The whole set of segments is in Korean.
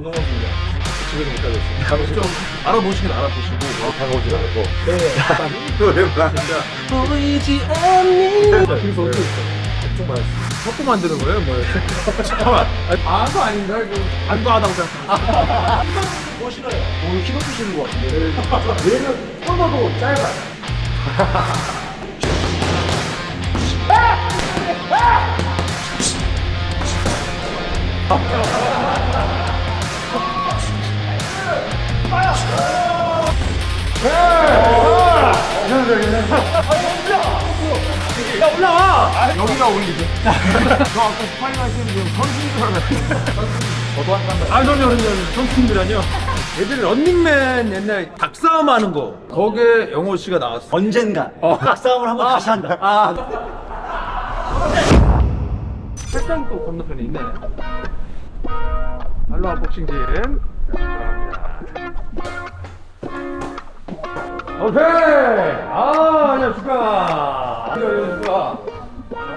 운동 선수입니다. 지금 못하겠어. 좀 알아보시긴 알아보시고. 다가오진 않고. 네. 노래만. 보이지 않니? 그래서 어떻게 있어? 엄청 많았어. 섞고 만드는 거예요? 뭐예요? 잠깐만. 아도 아닌가? 이거. 안도 하다고 생각합니다. 뭐 싫어요? 오늘 키로 쓰시는 것 같은데. 얘는 손도 짧아. 야, 올라와! 여기가 어울리죠? 너 아까 스파링 하시는 선수인 줄 알았는데. 저도 한 번. 아, 그럼요. 선수님들아니요. 예전에 런닝맨 옛날 닭싸움 하는 거. 거기에 영호 씨가 나왔어. 언젠가 싸움을 한번 다시 한다. 책장 또 건너편에 있네. 알로하 복싱짐. 오케이! 안녕하십니까. 안녕하십니까.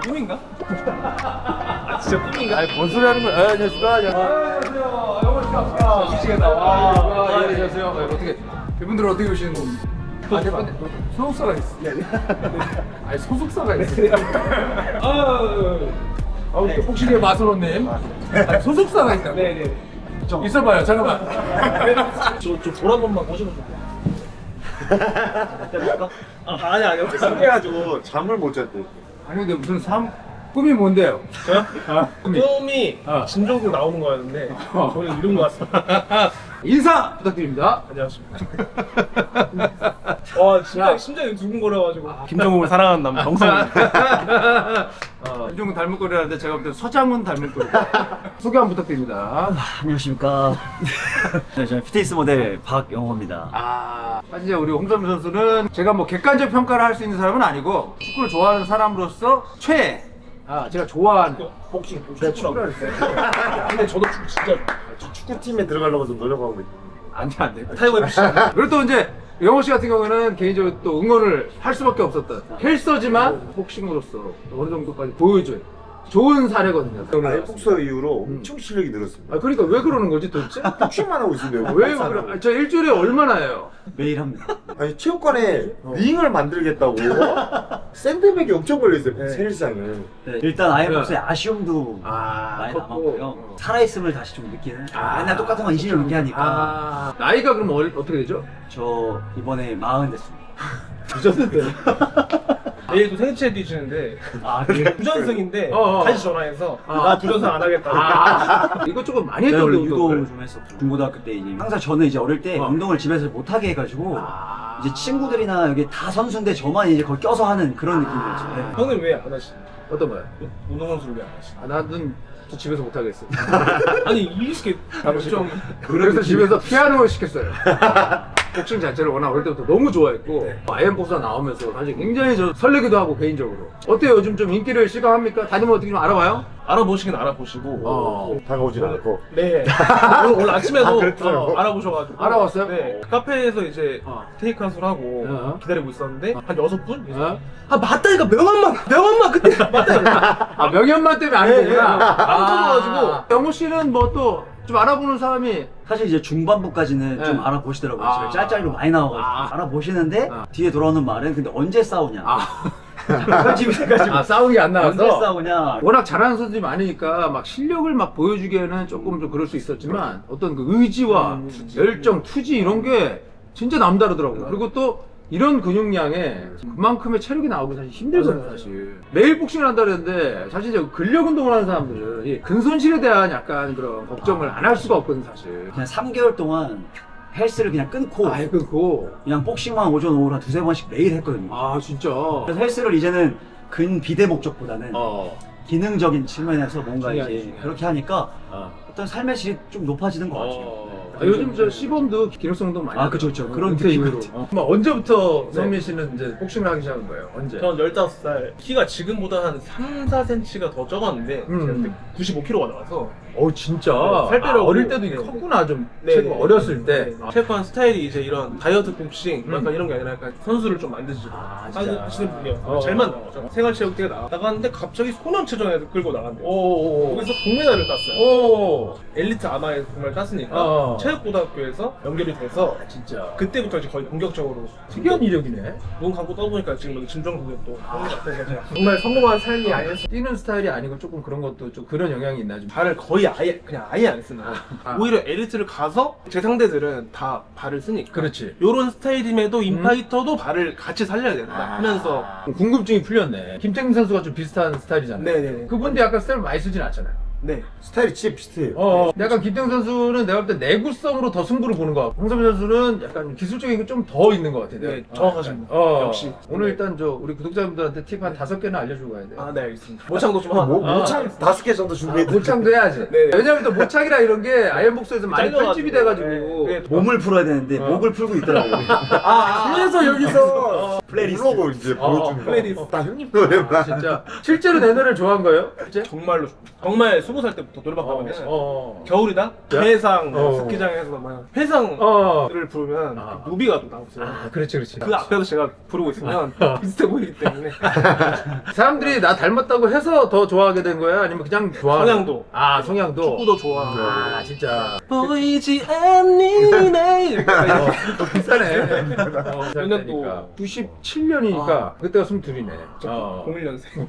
꿈인가? 아, 진짜 꿈인가? 아니, 뭔 소리 하는 거야? 안녕하십니까. 안녕하세요. 영호 씨가. 미치겠다. 안녕하세요. 어떻게, 이분들은 어떻게 오시는 겁니까? 소속사가 있어. 아니, 소속사가 있어. 또 복싱의 마술원님. 소속사가 있다. 네네. 있어봐요. 잠깐만. 저 볼 한 번만 보시면 좋겠어요. 아니요. 상해가지고 잠을 못 잤대. 아니 근데 무슨 꿈이 뭔데요? 저요? 꿈이. 꿈이 진종도 나오는 거였는데 저는 이룬 것 같습니다. 인사 부탁드립니다. 안녕하십니까. 와, 진짜 심장이 두근거려가지고. 김정국을 사랑하는 남자 정성입니다. 김종국 닮은 꼴이라는데 제가 볼 때 서장훈 닮은 꼴. 소개 한번 부탁드립니다. 안녕하십니까. 네, 저는 피트니스 모델 박영호입니다. 사실 우리 홍선미 선수는 제가 뭐 객관적 평가를 할 수 있는 사람은 아니고 축구를 좋아하는 사람으로서 최애. 제가 좋아하는 복싱 축구라고 했어요. 근데 저도 축구 진짜 축구팀에 들어가려고 좀 노력하고 있어. 안 돼. 타이거 FC. 그리고 또 이제 영호 씨 같은 경우는 개인적으로 또 응원을 할 수밖에 없었던 헬서지만 복싱으로서 어느 정도까지 보여줘요. 좋은 사례거든요. 아예 복서 이후로 엄청 실력이 늘었습니다. 그러니까 왜 그러는 거지 도대체? 복싱만 하고 있습니다. 왜 그래? 저 일주일에 얼마나 해요? 매일 합니다. 아니 체육관에 링을 만들겠다고 샌드백이 엄청 걸려있어요. 네. 세일상을. 네, 일단 아이복스의 아쉬움도 많이 컸고. 남았고요. 살아있음을 다시 좀 느끼는. 맨날 똑같은 거 20년 넘게 하니까. 나이가 그럼 어떻게 되죠? 저 이번에 40 됐습니다. 늦었는데. 내일 또 생체 뛰시는데 그래요? 부전승인데 어. 다시 전화해서 부전승 안 하겠다고. 이것저것 많이 제가 했던 원래 거 유도 좀 했었죠. 중고등학교 때 이제 항상 저는 이제 어릴 때 운동을 집에서 못 하게 해가지고 이제 친구들이나 여기 다 선수인데 저만 이제 거기 껴서 하는 그런 느낌이었죠. 네. 형은 왜 안 하시나요? 어떤 거요? 운동선수를 왜 안 하시나요? 나는 또 집에서 못 하겠어. 아니 이렇게 좀 그래서 집에서 피아노를 시켰어요. 복싱 자체를 워낙 어릴 때부터 너무 좋아했고 아이엠 복사 나오면서 사실 굉장히 저 설레기도 하고 개인적으로. 어때요? 요즘 좀 인기를 실감합니까? 다니면 어떻게 좀 알아봐요? 알아보시긴 알아보시고. 다가오진 않고. 네. 오늘 아침에도 알아보셔가지고. 알아봤어요? 네. 카페에서 이제 테이크아웃을 하고 기다리고 있었는데 한 6분? 맞다 이거 명함만 그때 맞다. 명현만 때문에 아는 거구나. 터져가지고. 영호 씨는 뭐 또 좀 알아보는 사람이 사실 이제 중반부까지는 좀 알아보시더라고요. 제가 짤짤이로 많이 나와가지고 알아보시는데 뒤에 돌아오는 말은 근데 언제 싸우냐. 그런 집이 돼가지고 싸우는 게 안 언제 나와서 싸우냐. 워낙 잘하는 선수들이 많으니까 막 실력을 막 보여주기에는 조금 좀 그럴 수 있었지만 어떤 그 의지와 열정, 투지 이런 게 진짜 남다르더라고요. 그리고 또 이런 근육량에 그만큼의 체력이 나오기 사실 힘들거든요, 사실. 매일 복싱을 한다 그랬는데 사실 이제 근력 운동을 하는 사람들은 이 근손실에 대한 약간 그런 걱정을 안 할 수가 없거든, 사실. 그냥 3개월 동안 헬스를 그냥 끊고 아예 끊고. 그냥 복싱만 오전 오후 한 2-3번씩 매일 했거든요. 진짜. 그래서 헬스를 이제는 근비대 목적보다는 기능적인 측면에서 뭔가 중요하지, 이제 중요하지. 그렇게 하니까 어떤 삶의 질이 좀 높아지는 것 같아요. 요즘 저 시범도 기능성 운동 많이 그쵸. 하더라고요. 그런 은퇴 느낌 이후로. 같아요. 그럼 언제부터 성민 씨는 이제 복싱을 하기 시작한 거예요? 언제? 전 15살 키가 지금보다 한 3, 4cm가 더 적었는데 제가 그때 95kg가 나와서 진짜. 살 빼려고. 어릴 때도 이게 네. 컸구나 좀. 네, 체육 네. 어렸을 때. 체육관 스타일이 이제 이런 다이어트 복싱 약간 이런 게 아니라 약간 선수를 좀 만드시고 진짜. 하시는 분이어서 잘만 나왔죠. 생활체육대회 나갔는데 갑자기 소년체전에 끌고 나간대요. 오. 거기서 동메달을 땄어요. 오. 엘리트 아마에 정말 땄으니까 체육고등학교에서 연결이 돼서 진짜. 그때부터 이제 거의 본격적으로 특이한 이력이네. 눈 감고 떠보니까 지금 여기 진정국에 또 오는 것 같아서 제가 정말 성공한 삶이 아니었어. 뛰는 스타일이 아니고 조금 그런 것도 좀 그런 영향이 있나 좀. 발을 거의 아예 안 쓰는 거예요. 오히려 엘리트를 가서 제 상대들은 다 발을 쓰니까. 그렇지. 요런 스타일임에도 인파이터도 발을 같이 살려야 된다 하면서 궁금증이 풀렸네. 김태균 선수가 좀 비슷한 스타일이잖아요. 네네네. 그분도 약간 스타일 많이 쓰진 않잖아요. 네. 스타일이 진짜 비슷해요. 약간 김태형 선수는 내가 볼 때 내구성으로 더 승부를 보는 것 같고 홍성민 선수는 약간 기술적인 게 좀 더 있는 것 같아요. 네, 정확하십니다. 역시. 오늘 네. 일단 우리 구독자분들한테 팁 한 5개는 알려주고 가야 돼요. 아, 네, 알겠습니다. 모창도 좀 하나. 모창 5개 정도 준비했는데 모창도 해야지. 네. 왜냐면 또 모창이라 이런 게 아이언복스에서 많이 잘려가지고. 편집이 돼가지고. 네. 몸을 풀어야 되는데 목을 풀고 있더라고요. 그래서 여기서 플레이리스트. 블로그 이제 보여주는 거. 플레이리스트. 다 형님 노래만. 진짜 실제로 내 노래를 좋아한 거예요? 실제? 정말로 정말 20살 때부터 노래방 가면 어. 겨울이다? 야? 회상 어. 스키장에서 막 회상을 어. 부르면 아. 무비가 또 나오세요. 그렇지, 그렇지. 그 앞에서 제가 부르고 있으면 비슷해 보이기 때문에 사람들이 나 닮았다고 해서 더 좋아하게 된 거야? 아니면 그냥 좋아하는 성향도. 아, 성향도? 축구도 좋아하고 아, 진짜. 보이지 않니 내 비싸네. 몇년 또? 97년이니까 그때가 22이네. 01년생.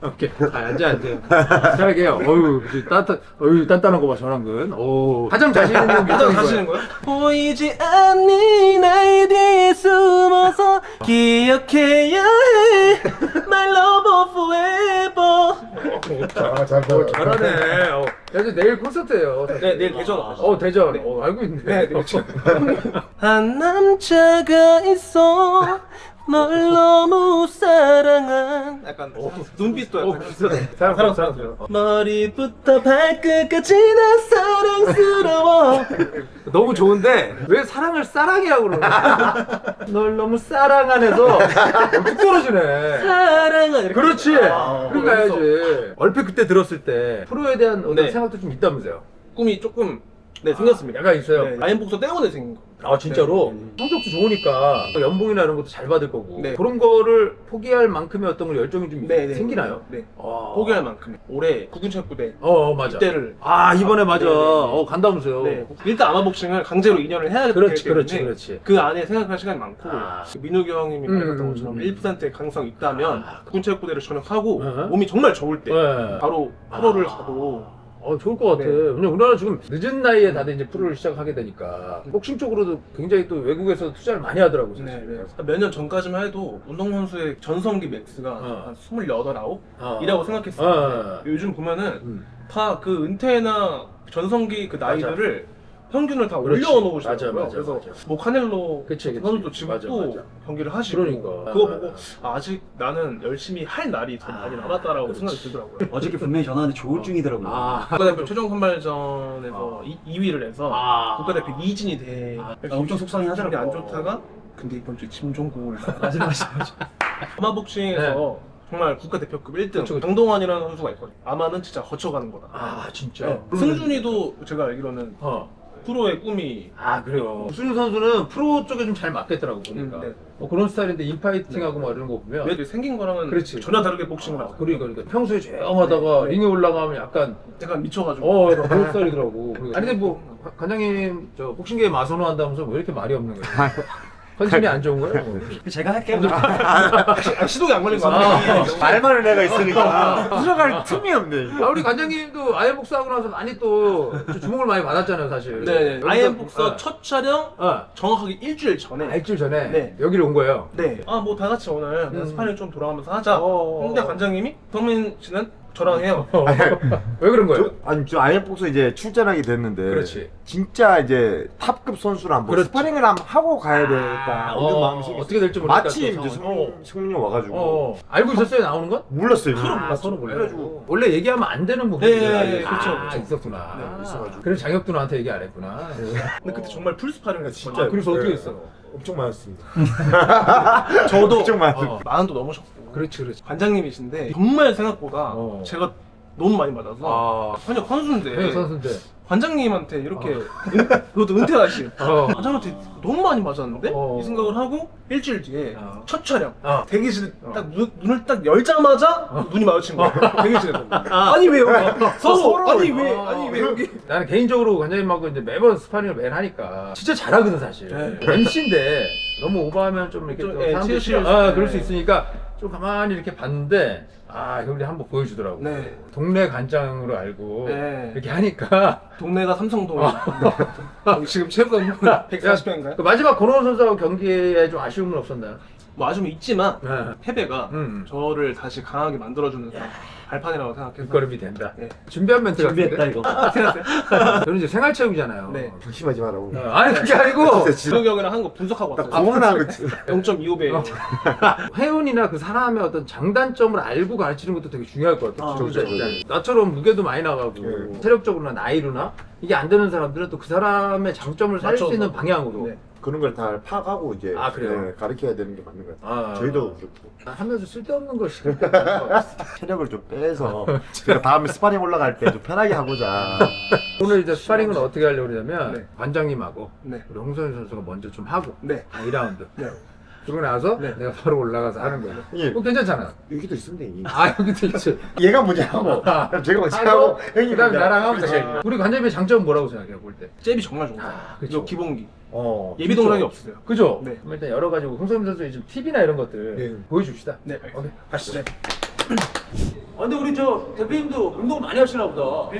오케이. 앉아. 시작해요. 어휴, 단단한 거 봐, 전환근. 오. 가장 자신 있는 가장 표정인 가시는 거야. 거예요? 보이지 않니 나의 뒤에 숨어서 기억해야 해 My love forever. 잘하네. 그래서 내일 콘서트예요. 네, 내일 대전. 대전. 네. 알고 있네. 네, 그렇죠. 한 남자가 있어 널 너무 사랑한 약간 눈빛도 약간 비슷하네. 사랑 머리부터 발끝까지 다 사랑스러워. 너무 좋은데 왜 사랑을 사랑이라고 그러는 거야? 널 너무 사랑안해서 뚝 떨어지네. 사랑한 이렇게. 그렇지. 그럼 그래서 가야지. 얼핏 그때 들었을 때 프로에 대한 어떤 네. 생각도 좀 있다면서요? 꿈이 조금 생겼습니다. 약간 있어요. 네, 라인 복서 때문에 생긴 거. 아 진짜로? 네. 성적도 좋으니까 연봉이나 이런 것도 잘 받을 거고 네. 그런 거를 포기할 만큼의 어떤 열정이 좀 네, 네. 생기나요? 네. 아. 포기할 만큼. 올해 국군체육부대 맞아. 입대를. 이번에 맞아. 네, 네. 간다면서요. 네. 일단 아마복싱을 강제로 2년을 해야 되기 그렇지. 그 안에 생각할 시간이 많고 아. 민욱이 형님이 말했던 것처럼 1%의 가능성이 있다면 국군체육부대를 전역하고 몸이 정말 좋을 때 네. 바로 프로를 가도 좋을 것 같아. 네. 왜냐면 우리나라 지금 늦은 나이에 다들 이제 프로를 시작하게 되니까 복싱 쪽으로도 굉장히 또 외국에서 투자를 많이 하더라고요. 사실. 몇 년 전까지만 해도 운동선수의 전성기 맥스가 한 28, 9이라고 생각했어요. 요즘 보면은 다 그 은퇴나 전성기 그 나이들을 평균을 다 그렇지. 올려놓으시더라고요. 맞아. 그래서 뭐 카넬로 그치. 선수도 지금 맞아, 또 맞아. 경기를 하시고 그러니까. 그거 보고 아직 나는 열심히 할 날이 더 많이 남았다라고 생각이 들더라고요. 어저께 분명히 전화하는데 조울증이더라고요. 국가대표 최종 선발전에서 2위를 해서 국가대표 2진이 돼. 엄청 속상해하더라고요. 안 좋다가 근데 이번 주에 김종국을 맞아. 아마복싱에서 정말 국가대표급 1등 장동환이라는 선수가 있거든요. 아마는 진짜 거쳐가는 거다. 진짜. 네. 승준이도 제가 알기로는 프로의 꿈이 그래요. 수준 선수는 프로 쪽에 좀 잘 맞겠더라고 보니까. 네. 그런 스타일인데 인파이팅하고 막 이런 거 보면. 왜 생긴 거랑은 그렇지. 전혀 다르게 복싱을 하고 그러니까 평소에 조용하다가 링에 올라가면 약간 약간 미쳐가지고 약간 그런 스타일이더라고. 아니 근데 뭐 관장님 저 복싱계에 마선호 한다면서 왜 이렇게 말이 없는 거예요? 컨디션이 안 좋은 거예요? 제가 할게요. 시동이 안 걸린 거 같아요. 말 많은 애가 있으니까 들어갈 틈이 없네. 우리 관장님도 아이엠복스 하고 나서 많이 또 주목을 많이 받았잖아요 사실. 네. 아이엠복서 네. 첫 촬영 정확하게 일주일 전에 일주일 전에 네. 여기로 온 거예요. 네. 뭐 다 같이 오늘 스파링 좀 돌아가면서 하자. 근데 관장님이 성민 씨는 저랑 해요. 왜 그런 거예요? 저 아이엠복스 이제 출전하게 됐는데 그렇지. 진짜 이제 탑급 선수랑 뭐 그렇지. 스파링을 한번 하고 가야 되겠다 이런 마음이 생겼어요. 어떻게 될지 모르니까 마침 또 이제 상황이. 승민이 와가지고 알고 있었어요 나오는 건? 몰랐어요. 서로 몰라가지고 원래 얘기하면 안 되는 부분이 네, 그렇죠. 있었구나. 네, 있어가지고. 그래서 장혁도 나한테 얘기 안 했구나. 근데 그때 정말 풀 스파링을 했어요. 그래서 어떻게 했어? 엄청 많았습니다. 저도 엄청 많았어요. 마흔도 넘으셨고 그렇지. 관장님이신데 정말 생각보다 제가 너무 많이 맞아서 현역 선수인데 네, 선수인데. 관장님한테 이렇게 그것도 은퇴하신 관장한테 너무 많이 맞았는데 이 생각을 하고 일주일 뒤에 첫 촬영 대기실 딱 눈을 딱 열자마자 눈이 마주친 거예요. 대기실에서 아니 왜 여기 서로 아니 왜 여기 나는 개인적으로 관장님하고 이제 매번 스파링을 매일 하니까 진짜 잘하거든 사실. MC인데 너무 오버하면 좀 이렇게 좀, 또 예, 사람들이 치우칠 그럴 수 네. 있으니까 좀 가만히 이렇게 봤는데 형들이 한번 보여주더라고. 네. 동네 관장으로 알고 네. 이렇게 하니까 동네가 삼성동 지금 체육관 140평인가요? 그 마지막 권호원 선수하고 경기에 좀 아쉬움은 없었나요? 뭐 아쉬움이 있지만 네. 패배가 저를 다시 강하게 만들어주는 발판이라고 생각해서 뒷걸음이 된다. 네. 준비한 멘트 준비했다 같은데? 이거. 생각했어요? 저는 이제 생활체육이잖아요. 네. 조심하지 마라고. 아니 그게 아니고 진욱이 형이랑 한 거 분석하고 왔어요. 공원한 거지. 0.25배 회원이나 그 사람의 어떤 장단점을 알고 가르치는 것도 되게 중요할 것 같아요. 그렇죠, 진짜. 그렇죠. 나처럼 무게도 많이 나가고 네. 체력적으로나 나이로나 이게 안 되는 사람들은 또 그 사람의 장점을 살릴 수 맞춰서. 있는 방향으로 네. 그런 걸 다 파악하고 이제 그래요? 가르쳐야 되는 게 맞는 것 같아요. 저희도 그렇고 하면서 쓸데없는 걸 시키는 체력을 좀 빼서 제가 다음에 스파링 올라갈 때 좀 편하게 하고자. 오늘 이제 스파링은 어떻게 하려고 그러냐면 네. 관장님하고 네. 우리 홍성현 선수가 먼저 좀 하고 네. 2라운드 네. 그러고 나서 네. 내가 바로 올라가서 하는 거예요. 예. 괜찮잖아. 여기도 있으면 돼. 여기도 있지. 얘가 먼저 하고 그럼 제가 먼저 하고 하고 형이 그다음에 먼저 나랑 하면 그렇지. 돼. 우리 관장님의 장점은 뭐라고 생각해요 볼 때? 잽이 정말 좋은 거예요. 그쵸. 그리고 기본기 예비 진짜. 동작이 없어요. 그죠? 네. 그럼 일단 여러 가지 홍성현 선수의 좀 팁이나 이런 것들 네. 보여줍시다. 네. 오케이 가시죠. 근데 우리 저 대표님도 운동 많이 하시나 보다.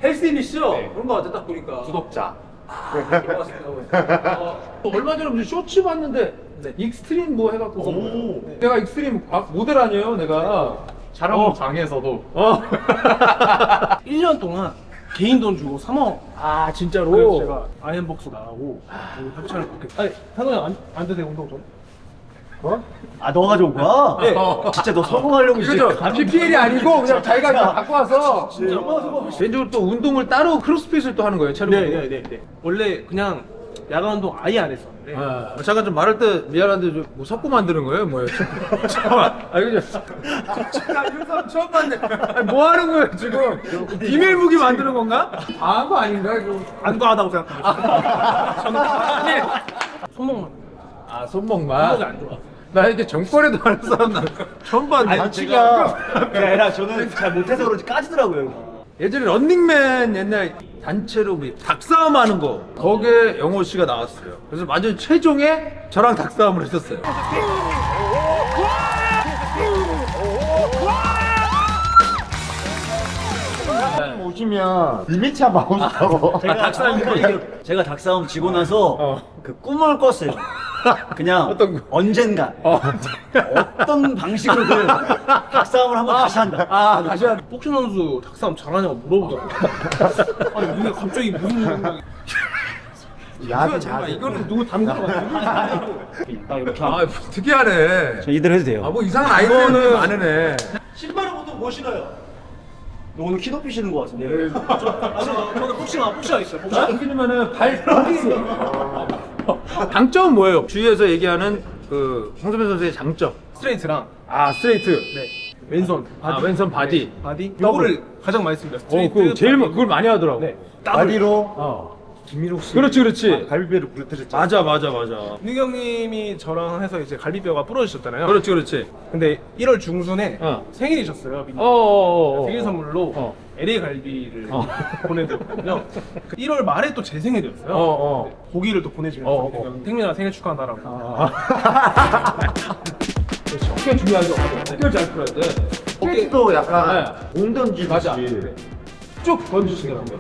헬스인이시죠? 그런 거 같아 딱 보니까. 구독자. 반갑습니다. 얼마 전에 무슨 쇼츠 봤는데 익스트림 뭐 해갖고 내가 익스트림 모델 아니에요 내가. 촬영장에서도 1년 동안 개인 돈 주고 3억 진짜로? 그래서 제가 아이언복스 나가고 협찬을 받게 아니 상호형 안 드세요 운동 좀? 아 너가 가져온 거야? 네. 진짜 너 성공하려고 이제 그죠? PPL이 아니고 그냥 자기가 그냥 갖고 와서 진짜 얼마나 성공? 개인적으로 또 운동을 따로 크로스핏을 또 하는 거예요 체력 운동. 네네네 원래 그냥 야간 운동 아예 안 했었는데 잠깐 좀 말할 때 미안한데 뭐 섞고 만드는 거예요? 뭐예요? 잠깐만. 그죠? 이런 사람 처음 봤네. 뭐 하는 거예요 지금? 비밀 무기 만드는 건가? 과한 거 아닌가? 이거? 안 과하다고 생각합니다. 저는 손목만 손목만. 손목이 안 좋아. 나 이렇게 정거래도 하는 사람 나 처음 봤네. 반칙이야. 그게 아니라 저는 잘 못해서 그런지 까지더라고요. 예전에 런닝맨 옛날 단체로 뭐 닭싸움 하는 거 거기에 영호 씨가 나왔어요. 그래서 완전 최종에 저랑 닭싸움을 했었어요. 오시면 리미치 한번 하고 싶다고. 제가 닭싸움 지고 나서 그 꿈을 꿨어요. 그냥 어떤 거? 언젠가 어떤 방식으로 그 닭싸움을 한번 다시 한다. 다시 한. 복싱 선수 닭싸움 잘하냐고 물어보더라고요. 아니 이게 갑자기 무슨 운동이 야한 잠깐만, 자세. 이거는 누구 담그러 딱 이렇게 아 특이하네. 저 이대로 해도 돼요. 뭐 이상한 아이디어는 많으네. 신발은 보통 뭐 신어요? 오늘 키 높이시는 것 같은데. 저는 복싱 있어요. 복싱. 그러면은 발 장점은 뭐예요? 주위에서 얘기하는 그 홍성현 선수의 장점. 스트레이트랑 스트레이트. 네 왼손 바디 왼손 바디. 바디 요거를 가장 많이 씁니다. 스트레이트 그거 제일 바디. 그걸 많이 하더라고. 네 다리로 김민욱 씨. 그렇지. 갈비뼈를 부러뜨렸죠. 맞아. 민규 형님이 저랑 해서 이제 갈비뼈가 부러지셨잖아요. 그렇지. 근데 1월 중순에 어. 생일이셨어요. 민규 생일 선물로 LA 갈비를 보내드렸거든요. 그 1월 말에 또 제 생일이었어요. 근데 고기를 또 보내주면서 생민아 생일 축하한다라고. 어깨 중요하죠. 어깨를 잘 풀어야 돼. 어깨도 약간 공 던지듯이. 맞아. 쭉 던지시더라고요.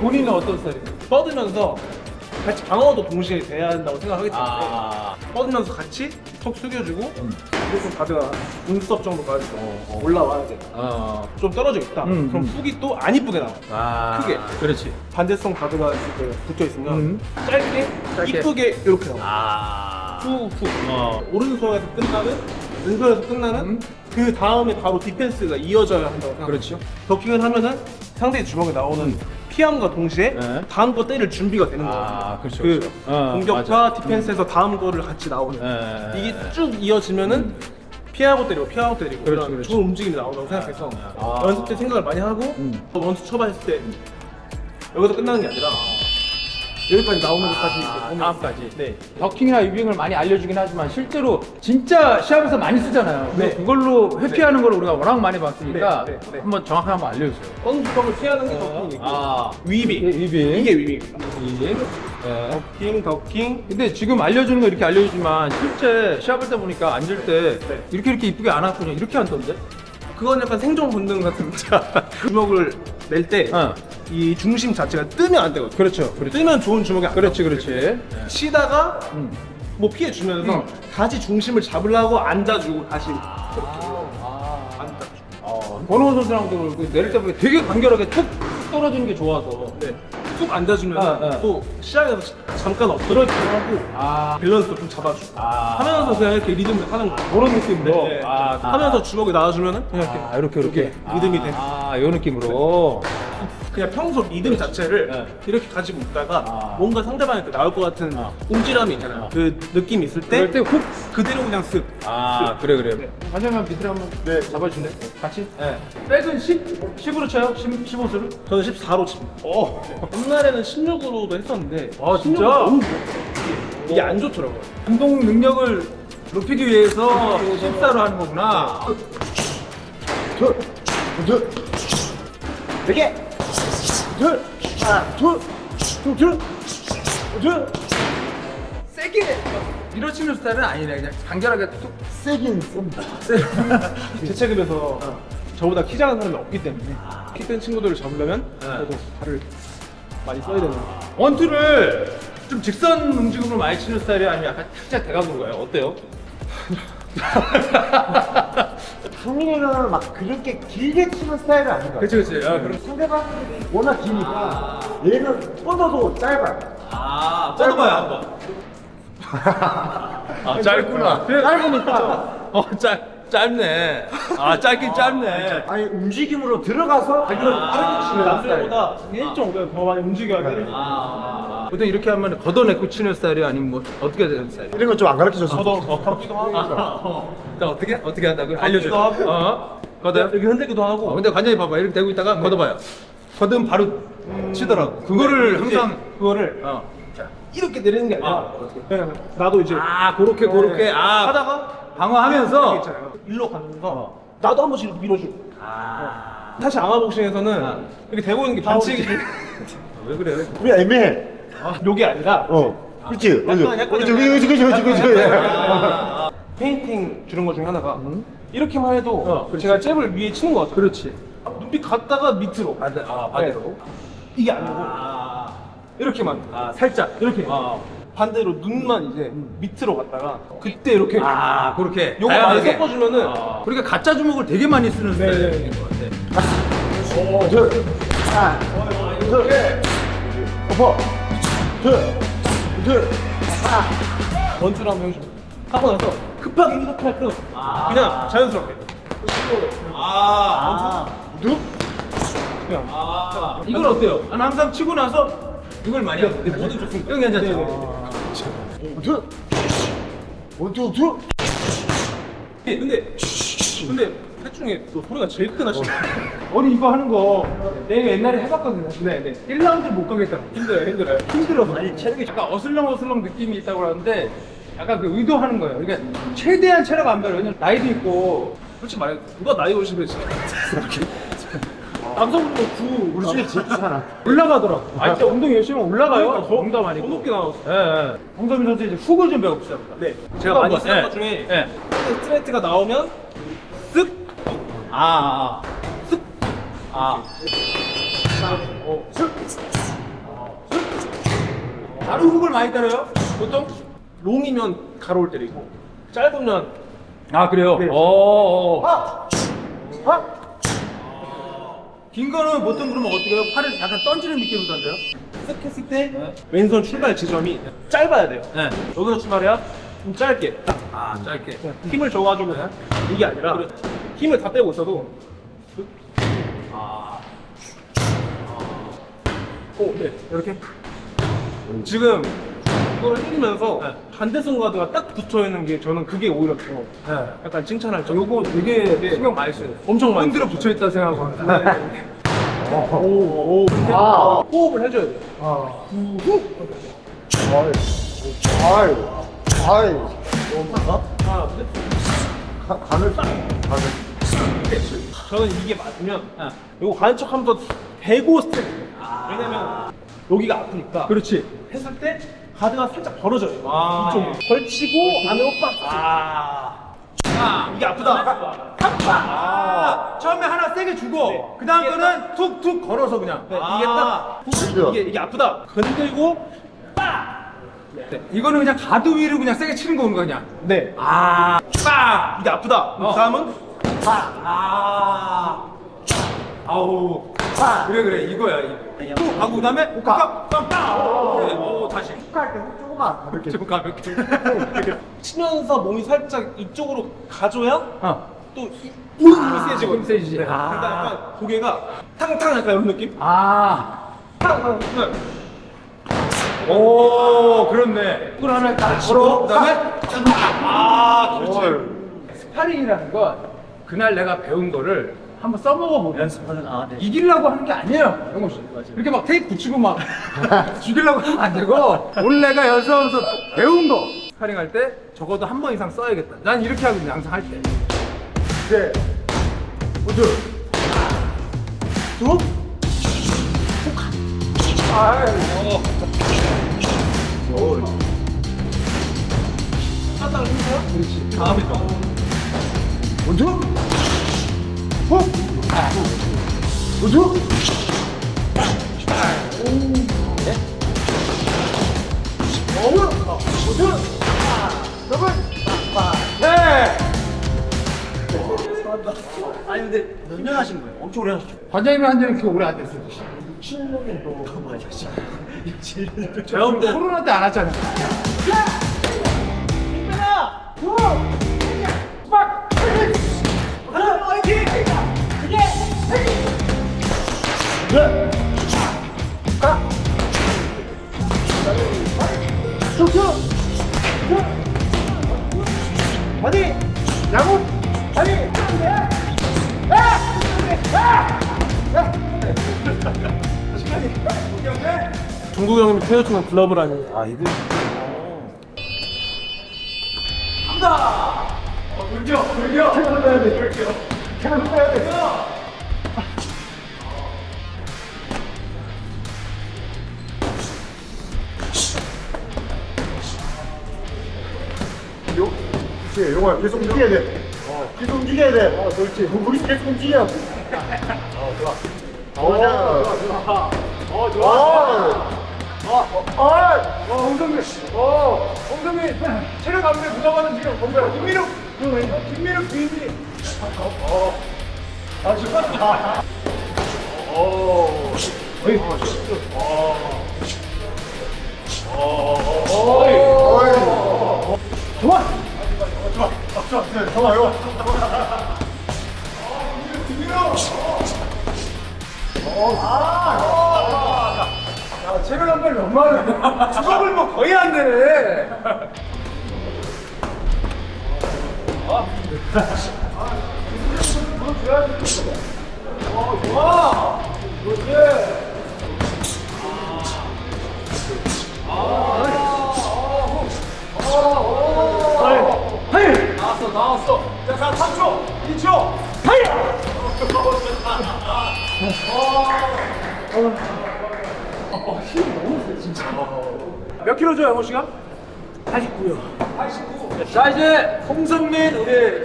본인은 어떤 스타일이에요? 뻗으면서 같이 방어도 동시에 돼야 한다고 생각하기 때문에 뻗으면서 같이 턱 숙여주고 무조건 가드가 눈썹 정도까지 올라와야 돼. 좀 떨어져 있다. 그럼 훅이 또 안 이쁘게 나와. 크게. 그렇지. 반대성 가드가 이렇게 붙어 있으면 짧게 이쁘게 이렇게 나와. 훅. 오른손에서 끝나는 왼손에서 끝나는 그 다음에 바로 디펜스가 이어져야 한다고 생각해요. 그렇죠. 더킹을 하면은 상대의 주먹에 나오는 피함과 동시에 네. 다음 거 때릴 준비가 되는 거예요. 그렇죠. 그 공격과 맞아. 디펜스에서 다음 거를 같이 나오는 이게 쭉 이어지면은 피하고 때리고 그렇지, 이런 그렇지. 좋은 움직임이 나온다고 생각해서 아. 연습 때 생각을 많이 하고 원투 쳐봤을 때 여기서 끝나는 게 아니라 여기까지 나오는 것까지 이제 다음까지. 네. 더킹이나 유빙을 많이 알려주긴 하지만 실제로 진짜 시합에서 많이 쓰잖아요. 네. 그걸로 회피하는 걸 우리가 워낙 많이 봤으니까 네, 네, 네. 한번 정확하게 한번 알려주세요. 펀치법을 피하는 게 더킹이고 위빙 위빙. 이게 위빙입니다. 네. 더킹 근데 지금 알려주는 거 이렇게 알려주지만 실제 시합할 때 보니까 앉을 때 네. 이렇게 이쁘게 안 왔군요. 이렇게 앉던데? 그건 약간 생존 본능 같은 주먹을 낼 때 이 중심 자체가 뜨면 안 되거든요. 그렇죠. 뜨면 좋은 주먹이 안 그렇지, 나오거든요. 그렇지. 치다가 뭐 피해 주면서 다시 중심을 잡으려고 앉아주고 다시 권호원 선수랑도 그 내릴 때 보니까 되게 간결하게 툭 떨어지는 게 좋아서. 네. 툭 앉아주면서 아, 아. 또 시야에서 잠깐 엎드러지고 하고 밸런스도 좀 잡아주고 하면서 그냥 이렇게 리듬을 하는 거예요. 그런 느낌으로. 네. 하면서 주먹이 나와주면은 그냥 이렇게. 리듬이 되는 이 느낌으로. 그냥 평소 리듬 자체를 이렇게 가지고 있다가 뭔가 상대방한테 나올 것 같은 움찔함이 있잖아요. 그 느낌이 있을 때 그럴 때 훅. 그대로 그냥 쓱. 그래. 관장님 밑으로 한번 잡아주실래? 같이? 네. 백은 10으로 쳐요? 15수를? 저는 14로 칩니다. 옛날에는 16으로도 했었는데 진짜? 16은 너무 이게 안 좋더라고요. 운동 능력을 높이기 위해서 14로 하는 거구나. 세게 밀어치는 스타일은 아니네. 그냥 간결하게 툭. 세긴 셉니다. 제 체급에서 저보다 키 작은 사람이 없기 때문에 키 큰 친구들을 잡으려면 그래도 발을 많이 써야 되는 거예요. 원투를 좀 직선 움직임으로 많이 치는 스타일이 아니면 약간 살짝 대각으로 가요? 어때요? 성민이는 막 그렇게 길게 치는 스타일은 아닌 것 같아요. 그치. 그럼 상대방이 워낙 기니까 얘는 뻗어도 짧아요. 뻗어봐요 한번. 짧구나. 짧으니까 짧네. 짧긴 짧네. 아니 움직임으로 들어가서 이걸 빠르게 치는 스타일. 남들보다 1.5배 더 많이 움직여야 돼요. 보통 이렇게 하면 걷어내고 치는 스타일이 아니면 뭐 어떻게 되는 스타일? 이런 건 좀 안 가르쳐줬으면 저도 걷기도 하고 자 어떻게 한다고? 알려줘. 걷기도 하고. 걷어요? 이렇게 흔들기도 하고. 근데 관장이 봐봐 이렇게 대고 있다가 걷어봐요. 걷으면 바로 치더라고. 그거를 항상 그거를 이렇게 내리는 게 아니라 그냥 나도 이제 그렇게 하다가 방어하면서 있잖아요. 일로 가면서 나도 한 번씩 이렇게 밀어주고. 사실 아마복싱에서는 이렇게 대고 있는 게 반칙이 왜 그래? 우리 애매해. 요게 아니라 그렇지. 약간 그렇지. 페인팅 주는 것 중에 하나가 이렇게만 해도 제가 잽을 위에 치는 것 같아요. 그렇지. 눈빛 갔다가 밑으로. 반대로. 이게 아니고 이렇게만. 살짝 이렇게. 반대로 눈만 이제 밑으로 갔다가 그때 이렇게. 그렇게. 요거 많이 섞어주면은. 그러니까 가짜 주먹을 되게 많이 쓰는 스타일인 것 같아. 원투를 한번 해주고 하고 나서 급하게 이렇게 할 때 그냥 자연스럽게 원투 그냥 이건 어때요? 난 항상 치고 나서 이걸 많이 하거든요. 뭐든 좋습니다. 여기 앉았죠. 원투. 근데 셋 중에 또 소리가 제일 큰 하시네. 아니 이거 하는 거 내가 옛날에 해봤거든요. 네. 1라운드 못 가겠다. 힘들어요. 힘들어서. 아니 체력이 약간 어슬렁어슬렁 느낌이 있다고 하는데 약간 그 의도하는 거예요. 그러니까 최대한 체력 안 별로. 왜냐면 나이도 있고. 솔직히 말해 누가 나이 오시면 진짜 남성분도 우리 중에 제일 좋잖아. 올라가더라고. 진짜 운동 열심히 하면 올라가요. 농담 더 아니고. 높게 나왔어. 예. 홍서민 선수 이제 훅을 좀 배워봅시다. 네. 제가 많이 쓰는 것 중에 스트레이트가 나오면 쓱 바로 훅을 많이 때려요? 보통? 롱이면 가로를 때리고 짧으면 그래요? 네. 긴 거는 보통 그러면 어떻게 해요? 팔을 약간 던지는 느낌으로 던져요? 쓱 했을 때 왼손 출발 지점이 짧아야 돼요. 네. 여기서 출발해야 좀 짧게 짧게. 힘을 줘가지고 이게 아니라 힘을 다 빼고 있어도 네 이렇게 지금 이걸 해주면서 반대손 가드가 딱 붙어 있는 게 저는 그게 오히려 더 네. 약간 칭찬할 점. 요거 되게 신경 많이 써요. 엄청 많이 흔들어 써요. 붙여 있다 생각합니다. 호흡을 해줘야 돼요. 저는 이게 맞으면 이거 가는 척하면서 대고 스텝. 왜냐면 여기가 아프니까. 그렇지. 했을 때 가드가 살짝 벌어져요. 이쪽으로 걸치고 안으로 빡. 이게 아프다. 처음에 하나 세게 주고 그 다음 거는 툭툭 걸어서 그냥. 네, 이게 딱 이게 아프다. 건들고 네. 이거는 그냥 가드 위로 그냥 세게 치는 거 그냥. 네. 아, 빡! 이게 아프다. 다음은 아우. 그래 이거야. 또 하고 그다음에 훅 그래. 오 다시. 훅할 때 조금만 좀 가볍게. 치면서 몸이 살짝 이쪽으로 가줘야 또 힘이 세지고 힘 세지지. 그러니까 약간 고개가 탕탕 약간 이런 느낌? 아. 탕탕. 오 그렇네. 이걸 하나 딱 치고 그다음에 그렇지. 스파링이라는 건 그날 내가 배운 거를 한번 써먹어보고 연습하는 네. 이기려고 하는 게 아니에요, 영호 씨. 이렇게 막 테이프 붙이고 막 죽이려고 하면 안 되고 오늘 내가 연습하면서 배운 거 스파링 할 때 적어도 한 번 이상 써야겠다. 난 이렇게 하거든요, 항상 할 때. 네. 먼저 쭉. 아이고. 하다가 힘들어요? 그렇지. 다음에 또. 먼저 훅. 먼저 아니 근데 몇 년 하신 거예요? 엄청 오래 하셨죠? 관장님이 한 지는 그렇게 오래 안 됐어요. 7년은 더 많이 하셨죠. 7년. 저 형도 코로나 때 안 왔잖아요. 중국 형님이 태워주는 글러브라니. 그렇지, 용아 계속 움직여야 돼. 계속 움직여야 돼. 그렇지. 우리 계속 움직여. 좋아. 좋아. 홍성민, 홍성민, 체력 안돼 묻어가는 지금 뭔가 김민욱 주인이. 좋아, 용아. 체력 한 발이 얼마나 주먹을 뭐 거의 안 되네. 나왔어. 자, 3초, 2초, 몇 킬로죠, 영호 씨가? 89요. 89. 자, 이제 홍성민 우리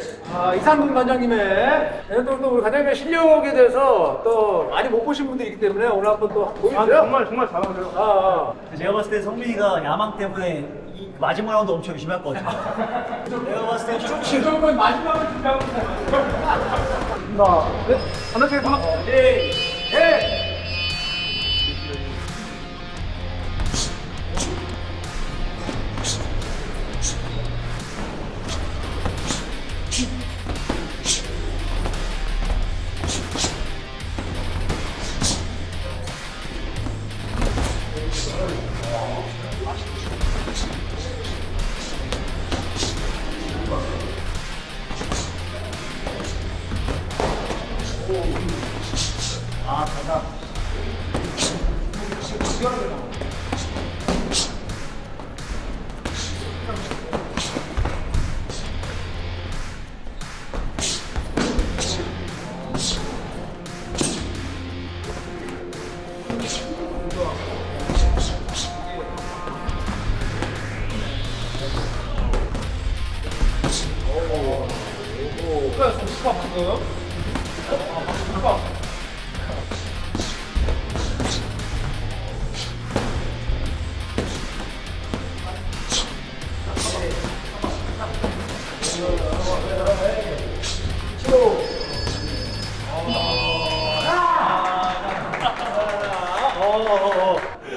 이상근 관장님의 또 우리 관장님의 실력에 대해서 또 많이 못 보신 분들이 있기 때문에 오늘 한번 또 보여주세요. 정말 잘하세요. 제가 봤을 때 성민이가 야망 때문에 이 마지막 라운드 엄청 열심히 할 것 같아요. 내가 봤을 때 무조건 마지막을 준비하고 하나, 둘, 셋.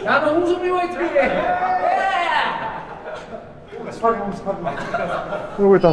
야너 홍성민 화이팅! 그러고 있다.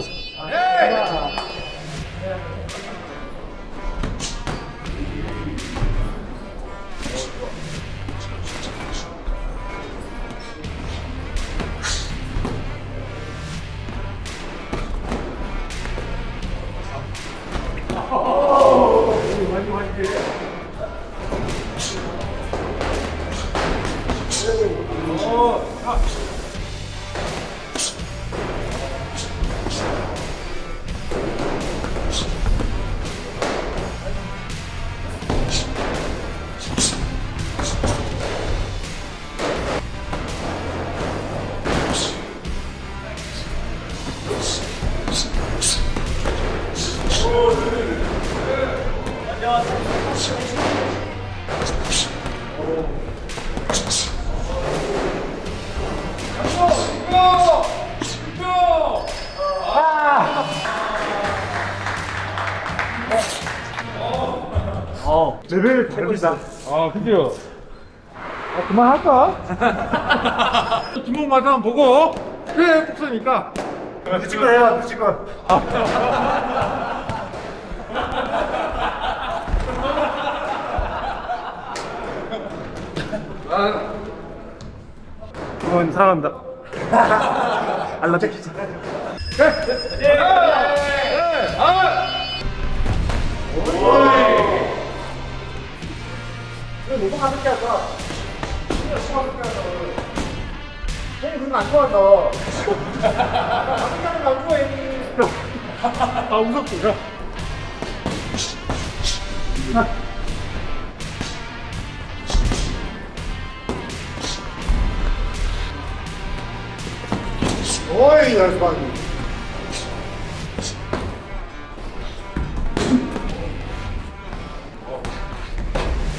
레벨 다릅니다. 아 그죠? 그만할까? 뒷목 맛 한번 보고 그래 복서니까 늦은 거 해야 늦은 거. 그건 사랑한다. 알라뷰. 너무 가볍게 하자. 형이 그런 거안 좋아한다. 안 좋아해. 아 무섭다. 어이, 나이스 바디.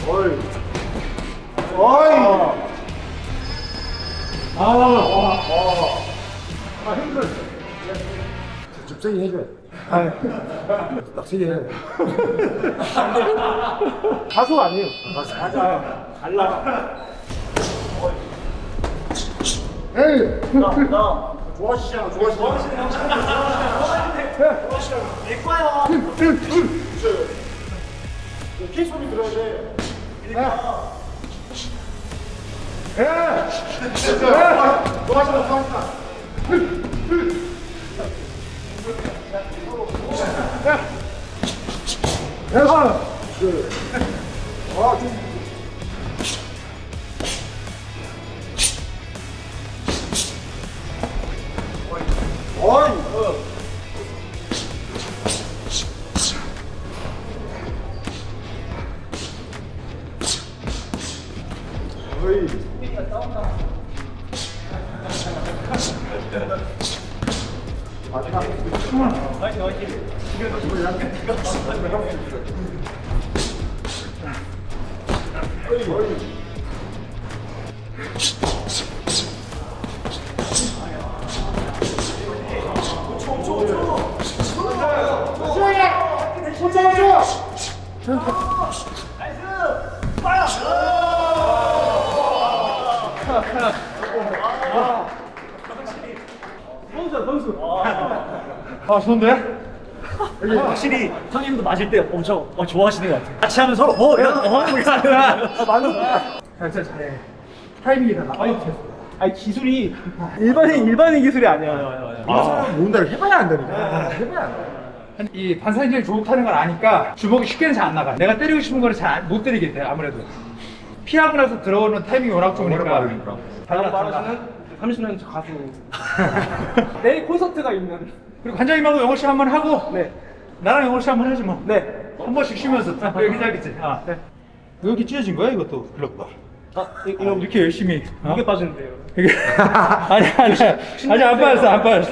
어이. 어이. 힘들어. 적당히 해줘야 돼. 빡세게 해. 가수 아니에요. 가자. 달라. 에이. 좋아하시잖아. 내 거야. 오케이 소리 들어야 돼. 좋아하시다. 내가 확실히 형님도 맞을 때 엄청 좋아하시는 것 같아요. 같이 하면 서로 진짜 잘해. 타이밍이 다 나와 있어. 아니 기술이 일반인 기술이 아니야. 뭔가를 해봐야 한다니까. 해봐야 한다. 이 반사인절이 좋다는 걸 아니까 주먹이 쉽게는 잘 안 나가. 내가 때리고 싶은 거를 잘 못 때리겠대 아무래도. 피하고 나서 들어오는 타이밍이 워낙 좋으니까. 다음 말하시는 30년 가수. 내일 콘서트가 있는. 그리고 관장님하고 영호 씨 한번 하고, 네. 나랑 영호 씨 한번 하지 뭐. 네. 한 번씩 쉬면서. 여기 잘겠지. 아. 네. 여기 찢어진 거야 이것도 글러브가. 이거 이렇게 열심히. 이게 빠지는데요. 이게 아니 아직 안 빠졌어 안 빠졌어.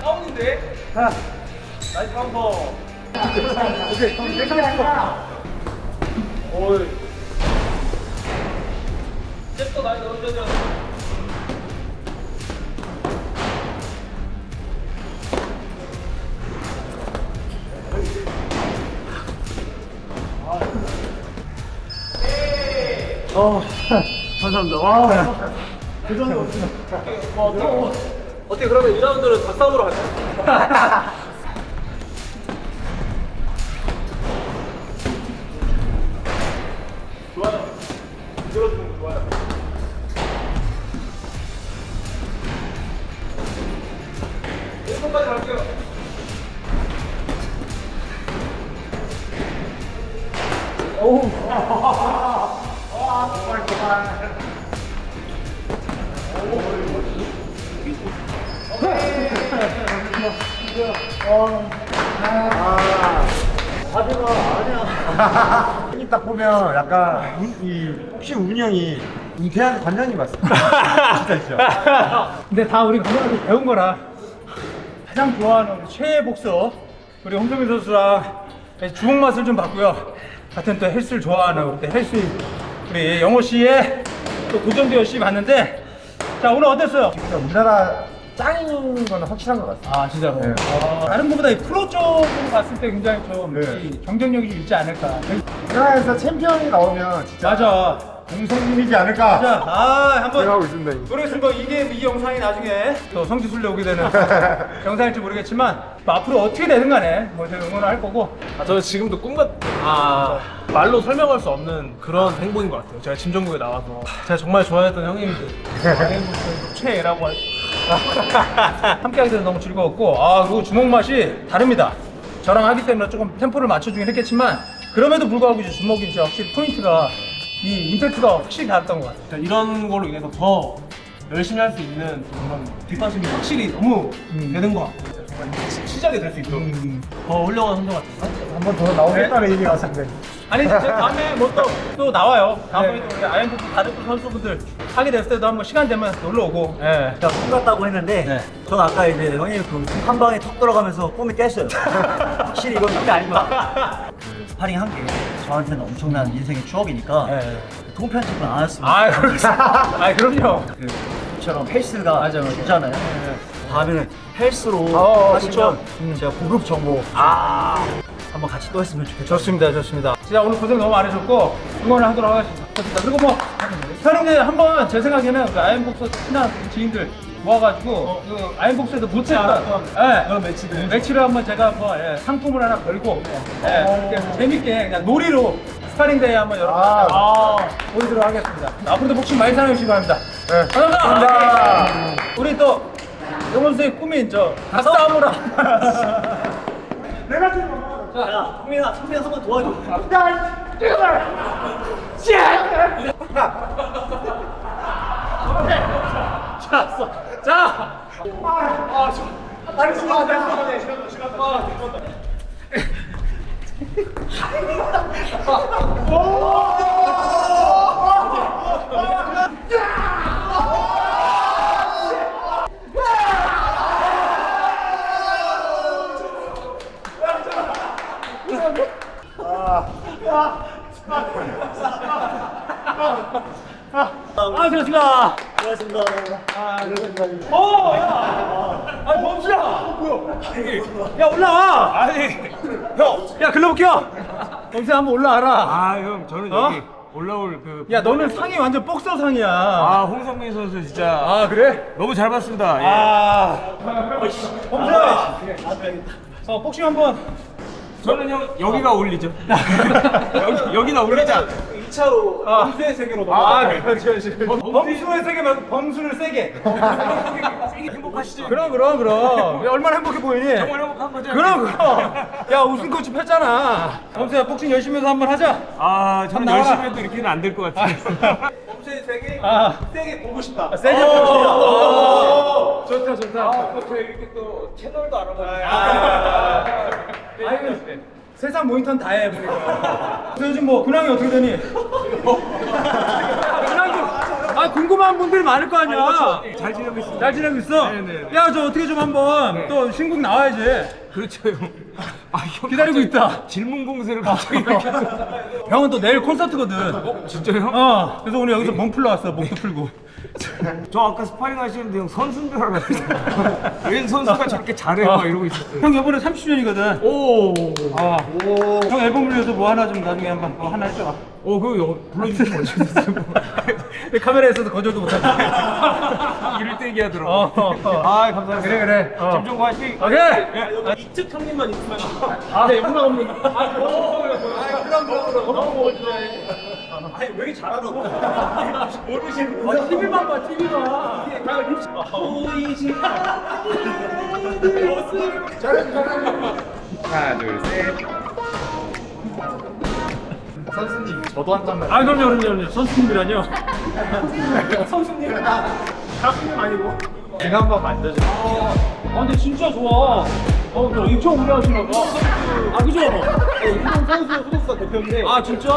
다운인데? 나이스 한 번. 오이. 잽도 나이스 던져줘. 감사합니다. 와. 어떻게 그러면 2라운드는 닭싸움으로 갈까요? 좋아요. 들어주는 거 좋아요. 손까지 갈게요. 형님 딱 보면 약간 혹시 운이 형이 은퇴한 관장님 같습니다. 진짜 진짜. 근데 다 우리 감독한테 배운 거라. 가장 좋아하는 우리 최애 복서 우리 홍성민 선수랑 주먹 맛을 좀 봤고요. 같은 또 헬스를 좋아하는 우리 또 헬스 우리 영호 씨의 또 도전도 열심히 봤는데 자 오늘 어땠어요? 진짜 우리나라 짱인 거는 확실한 것 같습니다. 아 진짜로. 네. 다른 것보다 이 프로 쪽으로 봤을 때 굉장히 좀 네. 이 경쟁력이 좀 있지 않을까. 우리나라에서 챔피언이 나오면 진짜 맞아. 공성님이지 않을까 자, 한번 생각하고 있습니다. 모르겠습니다. 이 영상이 나중에 또 성지순례 오게 되는 영상일지 모르겠지만 뭐 앞으로 어떻게 되든 간에 뭐 제가 응원을 할 거고. 저는 지금도 말로 설명할 수 없는 그런 행복인 것 같아요. 제가 짐정국에 나와서 제가 정말 좋아했던 형님들 최애라고 함께하게 돼서 너무 즐거웠고 그 주먹 맛이 다릅니다. 저랑 하기 때문에 조금 템포를 맞춰주긴 했겠지만 그럼에도 불구하고 이제 주먹이 이제 확실히 포인트가 이 임팩트가 확실히 다르던 것 같아요. 이런 걸로 인해서 더 열심히 할 수 있는 그런 뒷받침이 확실히 너무 되는 것 같아요. 정말 시작이 될 수 있도록 더 훌륭한 선수 같아요. 한 번 더 나오겠다는 의미 같은데. 아니 이제 다음에 뭐 또 나와요. 다음에 또 우리 아이언토프 다른 또 선수분들 하게 됐을 때도 한번 시간 되면 놀러 오고. 예. 제가 꿈 같다고 했는데 저는 아까 이제 형님 한 방에 턱 들어가면서 꿈이 깼어요. 확실히 이건 꿈이 아닌 것 같아요. 그 스파링 한 게 저한테는 엄청난 인생의 추억이니까 예. 통편집은 안 했으면 그럼요. 그처럼 헬스가 좋잖아요. 다음에는 헬스로 하시면 좋죠. 제가 고급 정보 한번 같이 또 했으면 좋겠어요. 좋습니다. 진짜 오늘 고생 너무 많으셨고 응원을 하도록 하겠습니다. 그리고 뭐 스파링대 한번 제 생각에는 그 아이언복서 친한 지인들 모아가지고 그 아이언복서에도 못했던 그런 매치를 한번 제가 뭐 상품을 하나 걸고 이렇게 재밌게 그냥 놀이로 스파링대회 한번 여러분 보여드리도록 하겠습니다. 앞으로도 복싱 많이 사랑해주시기 바랍니다. 감사합니다. 우리 또 영원 선수의 꿈인 저 닭싸움으로 야, 성민아 한번 도와줘. 고맙습니다. 고맙습니다. 아, 범수야! 야, 올라와! 아니, 형! 야, 글러브 껴! 범수야, 한번 올라와라. 아, 형, 저는 여기 올라올 그. 야, 너는 상이 완전 복서 상이야. 아, 홍성민 선수 진짜. 아, 그래? 너무 잘 봤습니다. 예. 아. 범수야! 복싱 한번. 저는 형, 여기가 어울리죠. 여기나 올리자. 2차로 범수의 세계로 넘어가. 그렇지. 범수의 세계 말고 범수를 세게. 행복하시죠? 그럼. 야, 얼마나 행복해 보이니? 정말 행복한 거죠? 그럼. 야, 우승 코치 폈잖아. 범수야, 복싱 열심히 해서 한번 하자. 아, 저는 나와라. 열심히 해도 이렇게는 안 될 것 같아요. 범수의 세계 아. 세게 보고 싶다. 세게 보자. 좋다. 저 이렇게 또 채널도 알아봐요. 아이고, 세상 모니터는 다 해, 보니까. 요즘 뭐, 근황이 어떻게 되니? 근황 좀, 궁금한 분들이 많을 거 아니야. 잘 지내고 있습니다. 잘 지내고 있어? 네네. 야, 저 어떻게 좀 한번 또 신곡 나와야지. 그렇죠, 형. 아, 형 기다리고 갑자기 있다. 질문 공세를 갑자기 이렇게 해서. 형은 또 내일 콘서트거든. 진짜요? 그래서 오늘 여기서 몸 풀러 왔어, 목도 풀고. 저 아까 스파링 하시는데 형 선수인 줄 알았어요. 웬 선수가 저렇게 잘해요? 막 이러고 있었어요. 형 이번에 30주년이거든. 오. 형 앨범 올려서 뭐 하나 좀 나중에 한번 뭐 하나 해줘. 그거 불러주시면 어쩌겠어요. 내 카메라에서도 거절도 못하지. 이럴 때 얘기하더라고. 아, 감사합니다. 그래. 김종구 화이팅! 오케이. 이특 형님만 있으면 네, 영광 없는. 그럼. 아니 왜 이렇게 잘하노? 모르시는 TV만 봐, TV만. 보이지 하나, 둘, 셋. 선수님, 저도 한 잔만. 그럼요. 선수님이라뇨. 선수님 가수님 아니고. 제가 한번 만져줘. 근데 진짜 좋아. 엄청 오래 하시나 봐. 그죠? 운동 선수 소속사 대표인데. 진짜?